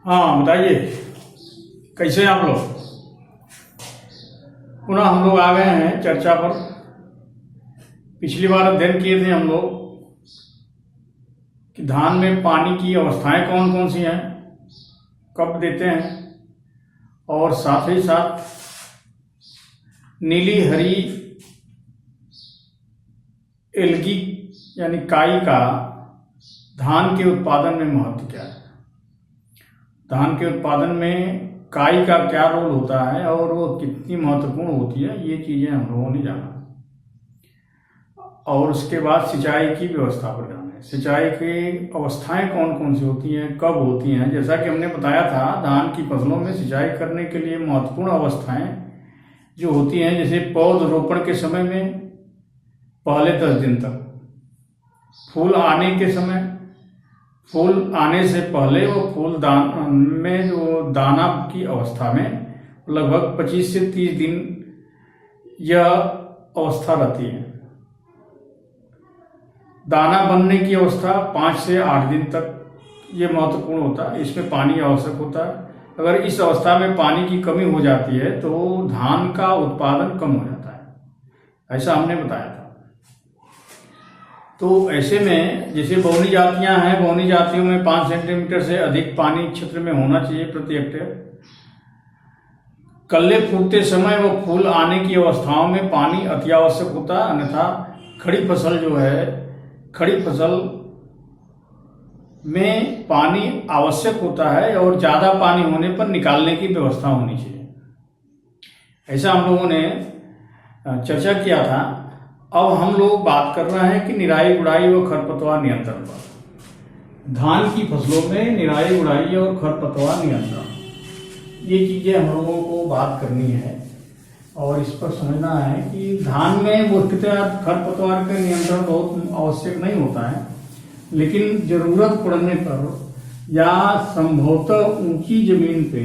हाँ बताइए, कैसे हैं आप लोग। पुनः हम लोग आ गए हैं चर्चा पर। पिछली बार अध्ययन किए थे हम लोग कि धान में पानी की अवस्थाएं कौन कौन सी हैं, कब देते हैं, और साथ ही साथ नीली हरी एल्गी यानी काई का धान के उत्पादन में महत्व क्या है। धान के उत्पादन में काई का क्या रोल होता है और वो कितनी महत्वपूर्ण होती है, ये चीजें हम लोगों ने जाना। और उसके बाद सिंचाई की व्यवस्था पर जाना है। सिंचाई की अवस्थाएं कौन कौन सी होती हैं, कब होती हैं। जैसा कि हमने बताया था, धान की फसलों में सिंचाई करने के लिए महत्वपूर्ण अवस्थाएं जो होती हैं, जैसे पौध रोपण के समय में पहले 10 दिन तक, फूल आने के समय, फूल आने से पहले वो फूल दान में जो दाना की अवस्था में लगभग 25 से 30 दिन यह अवस्था रहती है। दाना बनने की अवस्था 5 से 8 दिन तक ये महत्वपूर्ण होता है। इसमें पानी आवश्यक होता है। अगर इस अवस्था में पानी की कमी हो जाती है तो धान का उत्पादन कम हो जाता है, ऐसा हमने बताया था। तो ऐसे में जैसे बौनी जातियां हैं, बौनी जातियों में 5 सेंटीमीटर से अधिक पानी क्षेत्र में होना चाहिए प्रति हेक्टेयर। कल्ले फूटते समय व फूल आने की अवस्थाओं में पानी अति आवश्यक होता है, अन्यथा खड़ी फसल जो है, खड़ी फसल में पानी आवश्यक होता है और ज्यादा पानी होने पर निकालने की व्यवस्था होनी चाहिए। ऐसा हम लोगों ने चर्चा किया था। अब हम लोग बात कर रहे हैं कि निराई गुड़ाई और खरपतवार नियंत्रण पर। धान की फसलों में निराई गुड़ाई और खरपतवार नियंत्रण, ये चीजें हम लोगों को बात करनी है और इस पर समझना है कि धान में मुख्यतः खरपतवार का नियंत्रण बहुत आवश्यक नहीं होता है, लेकिन जरूरत पड़ने पर या संभवतः ऊंची जमीन पे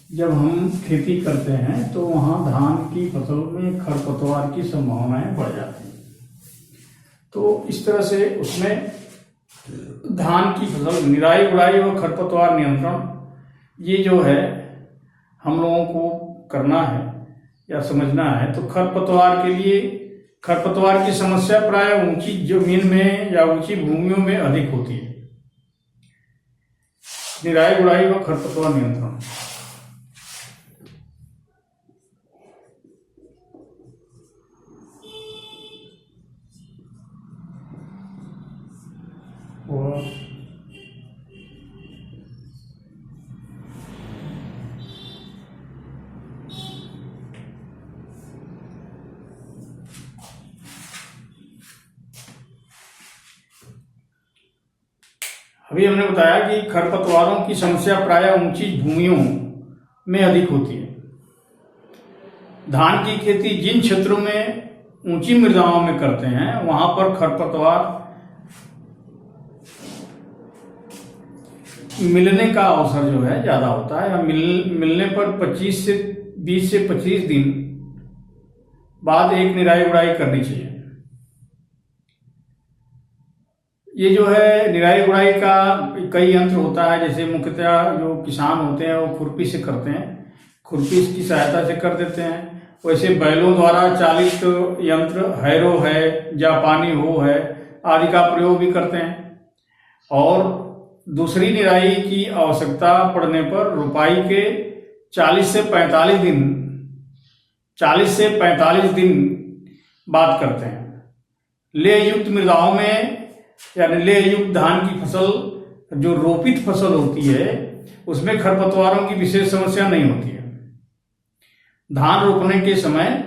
जब हम खेती करते हैं तो वहां धान की फसल में खरपतवार की संभावनाएं बढ़ जाती हैं। तो इस तरह से उसमें धान की फसल निराई गुड़ाई और खरपतवार नियंत्रण, ये जो है हम लोगों को करना है या समझना है। तो खरपतवार के लिए, खरपतवार की समस्या प्राय ऊंची जमीन में या ऊंची भूमियों में अधिक होती है। निराई गुड़ाई और खरपतवार नियंत्रण, अभी हमने बताया कि खरपतवारों की समस्या प्रायः ऊंची भूमियों में अधिक होती है। धान की खेती जिन क्षेत्रों में ऊंची मृदाओं में करते हैं वहां पर खरपतवार मिलने का अवसर जो है ज्यादा होता है, या मिलने पर 20 से 25 दिन बाद एक निराई गुड़ाई करनी चाहिए। ये जो है निराई गुड़ाई का कई यंत्र होता है, जैसे मुख्यतः जो किसान होते हैं वो खुरपी से करते हैं, खुरपी की सहायता से कर देते हैं। वैसे बैलों द्वारा चालित यंत्र हैरो है, जापानी हो है आदि का प्रयोग भी करते हैं। और दूसरी निराई की आवश्यकता पड़ने पर रुपाई के 40 से 45 दिन बाद करते हैं। लेह युक्त मृदाओं में यानी लेह युक्त धान की फसल, जो रोपित फसल होती है, उसमें खरपतवारों की विशेष समस्या नहीं होती है। धान रोपने के समय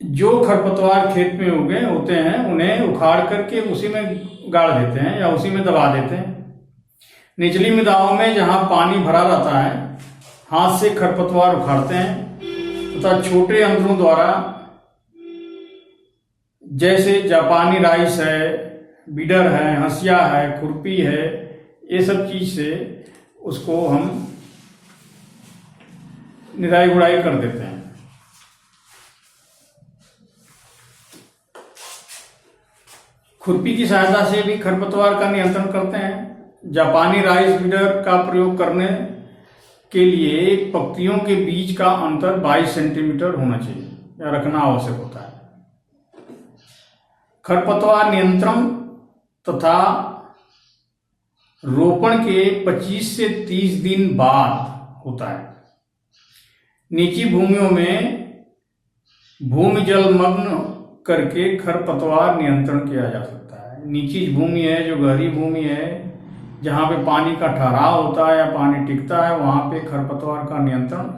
जो खरपतवार खेत में उगे होते हैं उन्हें उखाड़ करके उसी में गाड़ देते हैं या उसी में दबा देते हैं। निचली मृदाओं में जहां पानी भरा रहता है हाथ से खरपतवार उखाड़ते हैं तथा छोटे यंत्रों द्वारा, जैसे जापानी राइस है, बीडर है, हंसिया है, खुरपी है, ये सब चीज से उसको हम निराई गुड़ाई कर देते हैं। खुरपी की सहायता से भी खरपतवार का नियंत्रण करते हैं। जापानी राइस ब्रीडर का प्रयोग करने के लिए पंक्तियों के बीच का अंतर 22 सेंटीमीटर होना चाहिए या रखना आवश्यक होता है। खरपतवार नियंत्रण तथा रोपण के 25 से 30 दिन बाद होता है। नीची भूमियों में भूमि जलमग्न करके खरपतवार नियंत्रण किया जा सकता है। नीची भूमि है, जो गहरी भूमि है, जहाँ पे पानी का ठहराव होता है या पानी टिकता है, वहाँ पे खरपतवार का नियंत्रण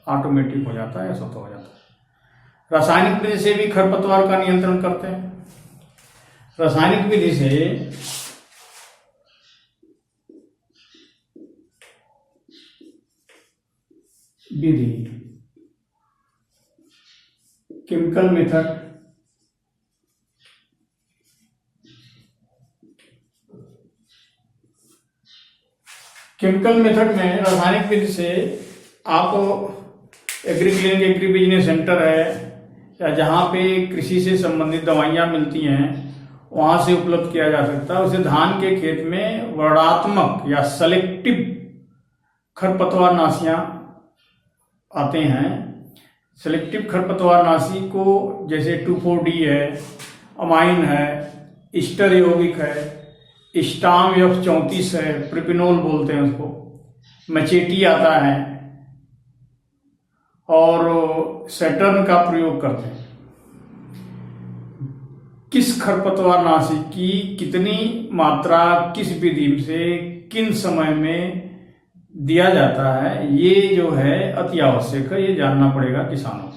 ऑटोमेटिक हो जाता है या स्वतः हो जाता है। रासायनिक विधि से भी खरपतवार का नियंत्रण करते हैं। रासायनिक विधि से केमिकल मेथड, केमिकल मेथड में रासायनिक विधि से आप एग्रीक्लिनिक एग्री बिजनेस सेंटर है या जहाँ पे कृषि से संबंधित दवाइयाँ मिलती हैं वहाँ से उपलब्ध किया जा सकता है। उसे धान के खेत में वर्णात्मक या सेलेक्टिव खरपतवार नाशियाँ आते हैं। सेलेक्टिव खरपतवार नाशी को जैसे 2,4-D है, अमाइन है, ईस्टर यौगिक है, स्टाम F34 है, प्रोपिनोल बोलते हैं उसको, मैचेटी आता है और सैटर्न का प्रयोग करते हैं। किस खरपतवार नाशी की कितनी मात्रा किस विधि से किन समय में दिया जाता है, ये जो है अति आवश्यक है। ये जानना पड़ेगा किसानों को,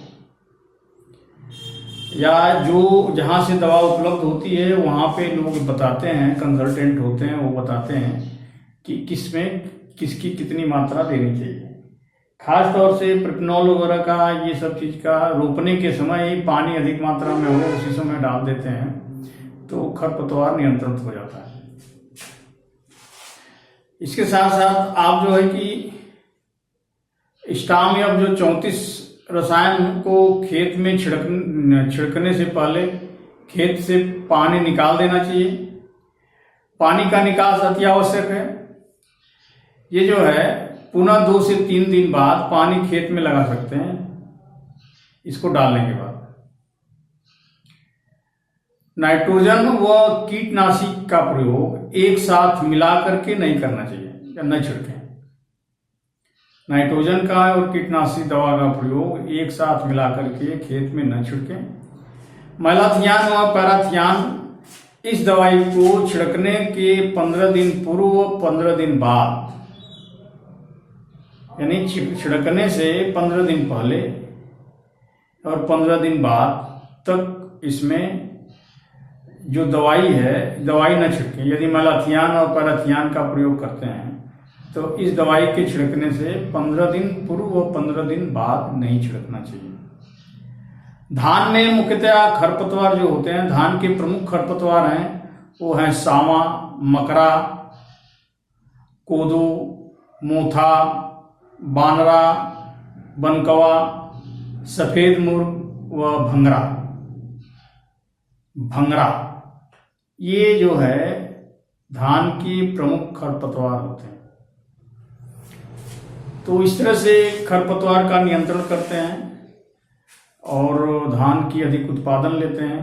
या जो जहाँ से दवा उपलब्ध होती है वहाँ पे लोग बताते हैं, कंसल्टेंट होते हैं, वो बताते हैं कि किसमें किसकी कितनी मात्रा देनी चाहिए। खास तौर से प्रोपिनोल वगैरह का, ये सब चीज़ का रोपने के समय ही पानी अधिक मात्रा में हो उसी समय डाल देते हैं तो खरपतवार नियंत्रण हो जाता है। इसके साथ साथ आप जो है कि स्टाम या जो 34 रसायन को खेत में छिड़कने से पहले खेत से पानी निकाल देना चाहिए। पानी का निकास अति आवश्यक है। ये जो है पुनः 2 से 3 दिन बाद पानी खेत में लगा सकते हैं इसको डालने के बाद। नाइट्रोजन व कीटनाशी का प्रयोग एक साथ मिला करके नहीं करना चाहिए या न छिड़कें। नाइट्रोजन का और कीटनाशी दवा का प्रयोग एक साथ मिला करके खेत में न छिड़कें। मैलाथियान व पैराथियान इस दवाई को छिड़कने के 15 दिन पूर्व 15 दिन बाद, यानी छिड़कने से 15 दिन पहले और 15 दिन बाद तक इसमें जो दवाई है, दवाई न छिड़कें। यदि मैलाथियान और पैराथियान का प्रयोग करते हैं तो इस दवाई के छिड़कने से 15 दिन पूर्व और 15 दिन बाद नहीं छिड़कना चाहिए। धान में मुख्यतः खरपतवार जो होते हैं, धान के प्रमुख खरपतवार हैं वो हैं सामा, मकरा, कोदो, मोथा, बानरा, बनकवा, सफेद मुर्ग व भंगरा। ये जो है धान की प्रमुख खरपतवार होते हैं। तो इस तरह से खरपतवार का नियंत्रण करते हैं और धान की अधिक उत्पादन लेते हैं।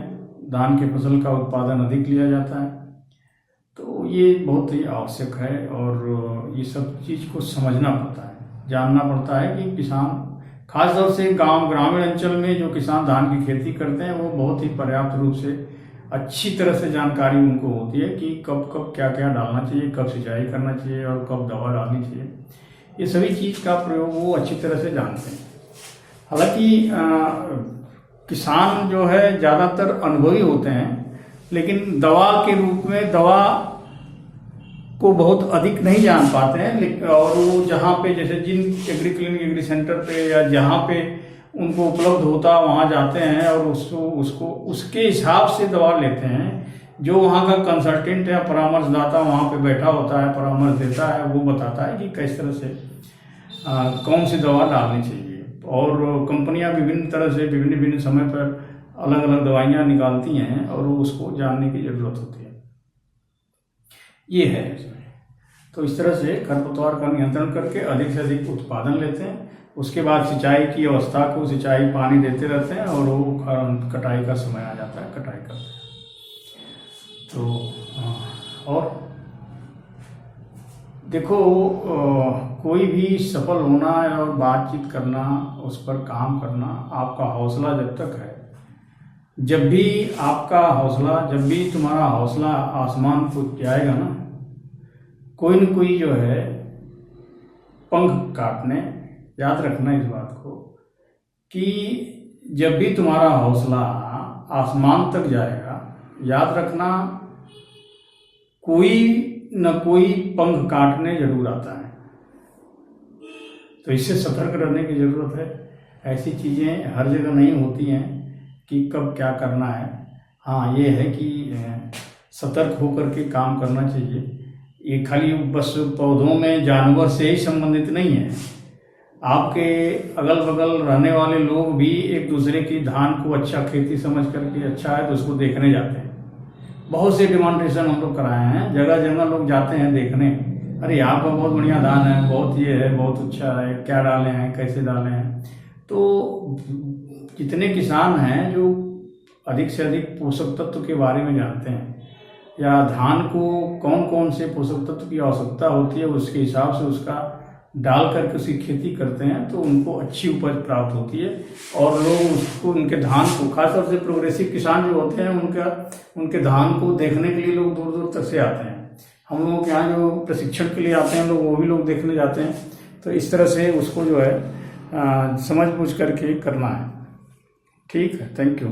धान की फसल का उत्पादन अधिक लिया जाता है। तो ये बहुत ही आवश्यक है और ये सब चीज़ को समझना पड़ता है, जानना पड़ता है कि किसान, खासतौर से ग्रामीण अंचल में जो किसान धान की खेती करते हैं वो बहुत ही पर्याप्त रूप से अच्छी तरह से जानकारी उनको होती है कि कब कब क्या क्या डालना चाहिए, कब सिंचाई करना चाहिए और कब दवा डालनी चाहिए। ये सभी चीज़ का प्रयोग वो अच्छी तरह से जानते हैं। हालांकि किसान जो है ज़्यादातर अनुभवी होते हैं, लेकिन दवा के रूप में दवा को बहुत अधिक नहीं जान पाते हैं। और वो जहाँ पे जैसे जिन एग्री क्लिनिक एग्री सेंटर पे या जहाँ पे उनको उपलब्ध होता वहाँ जाते हैं और उसको उसके हिसाब से दवा लेते हैं। जो वहाँ का कंसल्टेंट या परामर्शदाता वहाँ पे बैठा होता है, परामर्श देता है, वो बताता है कि किस तरह से कौन सी दवा डालनी चाहिए। और कंपनियां विभिन्न तरह से विभिन्न समय पर अलग अलग दवाइयाँ निकालती हैं और उसको जानने की ज़रूरत होती है। ये है इसमें। तो इस तरह से खरपतवार का नियंत्रण करके अधिक से अधिक उत्पादन लेते हैं। उसके बाद सिंचाई की अवस्था को सिंचाई पानी देते रहते हैं और वो कटाई का समय आ जाता है, कटाई करते हैं। तो और देखो, कोई भी सफल होना और बातचीत करना, उस पर काम करना, आपका हौसला जब तक है, जब भी तुम्हारा हौसला आसमान को जाएगा ना, कोई न कोई जो है पंख काटने, याद रखना इस बात को कि जब भी तुम्हारा हौसला आसमान तक जाएगा, याद रखना कोई न कोई पंख काटने जरूर आता है। तो इससे सतर्क रहने की जरूरत है। ऐसी चीज़ें हर जगह नहीं होती हैं कि कब क्या करना है। हाँ, ये है कि सतर्क होकर के काम करना चाहिए। ये खाली बस पौधों में जानवर से ही संबंधित नहीं है। आपके अगल बगल रहने वाले लोग भी एक दूसरे की धान को अच्छा खेती समझ करके अच्छा है तो उसको देखने जाते हैं। बहुत से डिमॉन्स्ट्रेशन हम लोग कराए हैं, जगह जगह लोग जाते हैं देखने। अरे आपका बहुत बढ़िया धान है, बहुत ये है, बहुत अच्छा है, क्या डाले हैं, कैसे डाले हैं। तो जितने किसान हैं जो अधिक से अधिक पोषक तत्व के बारे में जानते हैं या धान को कौन कौन से पोषक तत्व की आवश्यकता होती है उसके हिसाब से उसका डाल करके उसकी खेती करते हैं, तो उनको अच्छी उपज प्राप्त होती है। और लोग उसको, उनके धान को, खासतौर से प्रोग्रेसिव किसान जो होते हैं उनके धान को देखने के लिए लोग दूर दूर तक से आते हैं। हम लोगों के यहाँ जो प्रशिक्षण के लिए आते हैं लोग, वो भी लोग देखने जाते हैं। तो इस तरह से उसको जो है समझ बूझ करके करना है। ठीक है, थैंक यू।